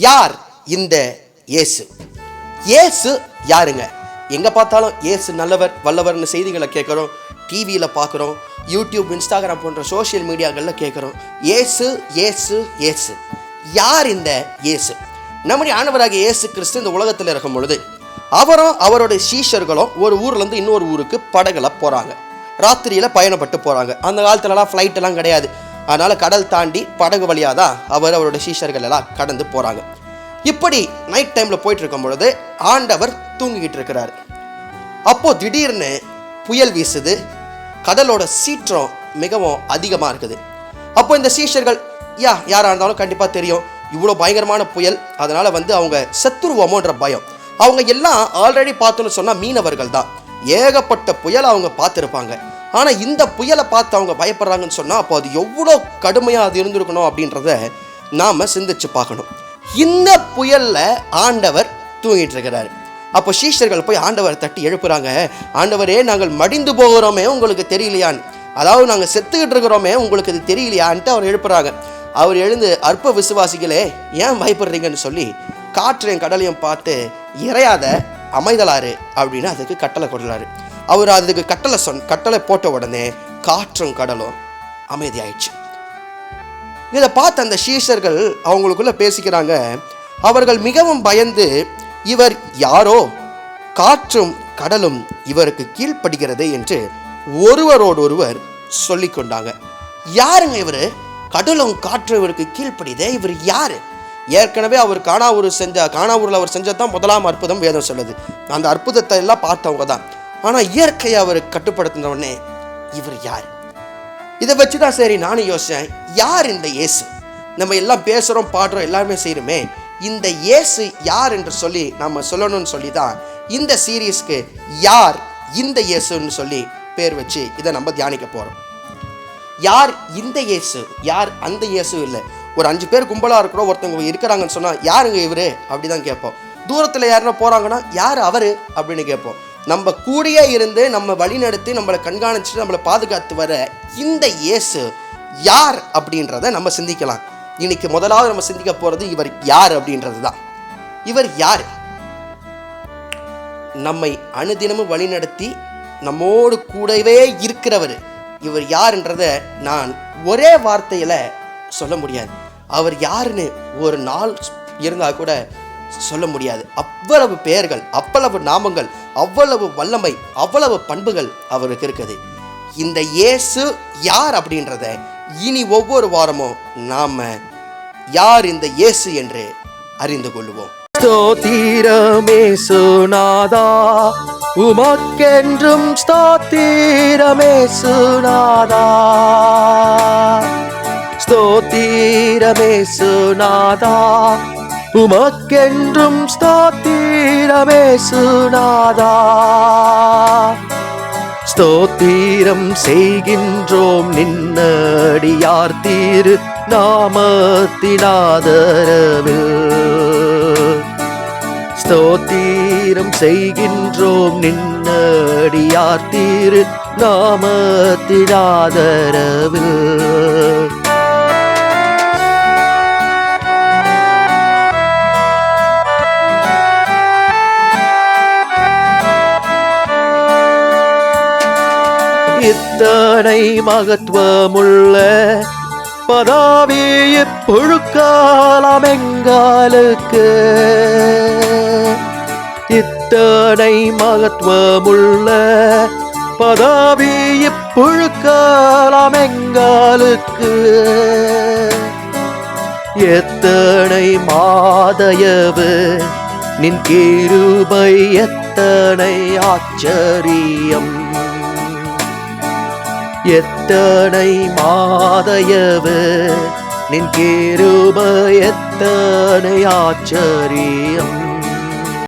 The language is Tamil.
யார் இந்த இயேசு? இயேசு யாருங்க? எங்கே பார்த்தாலும் இயேசு நல்லவர் வல்லவர்னு செய்திகளை கேட்குறோம், டிவியில் பார்க்குறோம், யூடியூப், இன்ஸ்டாகிராம் போன்ற சோஷியல் மீடியாக்களில் கேட்குறோம். இயேசு இயேசு இயேசு. யார் இந்த இயேசு? நம்முடைய ஆண்டவராகிய இயேசு கிறிஸ்து இந்த உலகத்தில் இருக்கும் பொழுது அவரும் அவருடைய சீஷர்களும் ஒரு ஊர்லேருந்து இன்னொரு ஊருக்கு படகுல போகிறாங்க. ராத்திரியில் பயணப்பட்டு போகிறாங்க. அந்த காலத்துலலாம் ஃப்ளைட்டெல்லாம் கிடையாது. அதனால் கடல் தாண்டி படகு வழியாக தான் அவருடைய சீஷர்கள் எல்லாம் கடந்து போகிறாங்க. இப்படி நைட் டைமில் போயிட்டு இருக்கும் பொழுது ஆண்டவர் தூங்கிக்கிட்டு இருக்கிறார். அப்போது திடீர்னு புயல் வீசுது. கடலோட சீற்றம் மிகவும் அதிகமாக இருக்குது. அப்போ இந்த சீஷர்கள் யாராக இருந்தாலும் கண்டிப்பாக தெரியும், இவ்வளோ பயங்கரமான புயல், அதனால் அவங்க செத்துருவோமோன்ற பயம். அவங்க எல்லாம் ஆல்ரெடி பார்த்தோன்னு சொன்னால் மீனவர்கள் தான். ஏகப்பட்ட புயல் அவங்க பார்த்துருப்பாங்க. ஆனால் இந்த புயலை பார்த்து அவங்க பயப்படுறாங்கன்னு சொன்னால் அப்போ அது எவ்வளோ கடுமையாக அது இருந்திருக்கணும் அப்படின்றத நாம் சிந்திச்சு பார்க்கணும். இந்த புயலில் ஆண்டவர் தூங்கிட்டு இருக்கிறாரு. அப்போ சீஷர்கள் போய் ஆண்டவரை தட்டி எழுப்புறாங்க. ஆண்டவரே, நாங்கள் மடிந்து போகிறோமே, உங்களுக்கு தெரியலையான்னு, அதாவது நாங்கள் செத்துக்கிட்டு இருக்கிறோமே, உங்களுக்கு இது தெரியலையான்ட்டு அவர் எழுப்புறாங்க. அவர் எழுந்து, அற்ப விசுவாசிகளே, ஏன் பயப்படுறீங்கன்னு சொல்லி காற்றையும் கடலையும் பார்த்து இறையாத அமைதலாரு அப்படின்னு அதுக்கு கட்டளை கொடுறாரு. அவர் அதுக்கு கட்டளை போட்ட உடனே காற்றும் கடலும் அமைதியாயிடுச்சு. இதை பார்த்து அந்த சீஷர்கள் அவங்களுக்குள்ள பேசிக்கிறாங்க. அவர்கள் மிகவும் பயந்து, இவர் யாரோ, காற்றும் கடலும் இவருக்கு கீழ்ப்படுகிறது என்று ஒருவரோடு ஒருவர் சொல்லி கொண்டாங்க. யாருங்க இவர்? கடலும் காற்றும் இவருக்கு கீழ்ப்படிதே, இவர் யாரு? ஏற்கனவே அவர் கானாவூரில் அவர் செஞ்சதான் முதலாம் அற்புதம் வேதம் சொல்லுது. அந்த அற்புதத்தை எல்லாம் பார்த்தவங்க தான். ஆனால் இயற்கையை அவர் கட்டுப்படுத்தினவுடனே இவர் யார்? இதை வச்சு தான் சரி நானும் யோசித்தேன், யார் இந்த இயேசு? நம்ம எல்லாம் பேசுகிறோம், பாடுறோம், எல்லாருமே செய்கிறோமே, இந்த இயேசு யார் என்று சொல்லி நம்ம சொல்லணும்னு சொல்லி தான் இந்த சீரீஸ்க்கு யார் இந்த இயேசுன்னு சொல்லி பேர் வச்சு இதை நம்ம தியானிக்க போகிறோம். யார் இந்த இயேசு, யார் அந்த இயேசு இல்லை. ஒரு 5 பேர் கும்பலாக இருக்கிறோம், ஒருத்தவங்க இருக்கிறாங்கன்னு சொன்னால் யாருங்க இவர் அப்படி தான் கேட்போம். தூரத்தில் யாருன்னா போகிறாங்கன்னா யார் அவர் அப்படின்னு கேட்போம். நம்ம கூடயே இருந்து நம்ம வழி நடத்தி நம்மளை கண்காணிச்சுட்டு நம்மளை பாதுகாத்து வர இந்த இயேசு யார் அப்படின்றத நம்ம சிந்திக்கலாம். இன்னைக்கு முதலாவது நம்ம சிந்திக்க போகிறது இவர் யார் அப்படின்றது தான். இவர் யார்? நம்மை அனுதினமும் வழி நடத்தி நம்மோடு கூடவே இருக்கிறவர். இவர் யாருன்றத நான் ஒரே வார்த்தையில் சொல்ல முடியாது. அவர் யாருன்னு ஒரு நாள் இருந்தால் கூட சொல்ல முடியாது. அவ்வளவு பெயர்கள், அவ்வளவு நாமங்கள், அவ்வளவு வல்லமை, அவ்வளவு பண்புகள் அவருக்கு இருக்குது. இந்த இயேசு யார் அப்படின்றத இனி ஒவ்வொரு வாரமும் நாம யார் இந்த இயேசு என்று அறிந்து கொள்வோம். ஸ்தோத்திரமே சுநாதா, உமக்கென்றும் ஸ்தோத்திரமே சுநாதா, ஸ்தோத்திரமே சுநாதா, உமக்கென்றும் ஸ்தோத்திரமே சுநாதா. ஸ்தோத்திரம் செய்கின்றோம் நின்னடியார் திரு நாமத்தினாதரவில். ஸ்தோத்திரம் செய்கின்றோம் நின்னடியார் திரு நாமத்தினாதரவில். இத்தனை மகத்துவமுள்ள பதாவி இப்பொழுக்காலம் எங்களுக்கு. இத்தனை மகத்துவமுள்ள பதாவி இப்பொழுக்காலம் எங்களுக்கு. எத்தனை மாதயவு நின் கிருபை, எத்தனை ஆச்சரியம். எத்தனை மாதயவு நின் கிருபை, எத்தனை ஆச்சரியம்.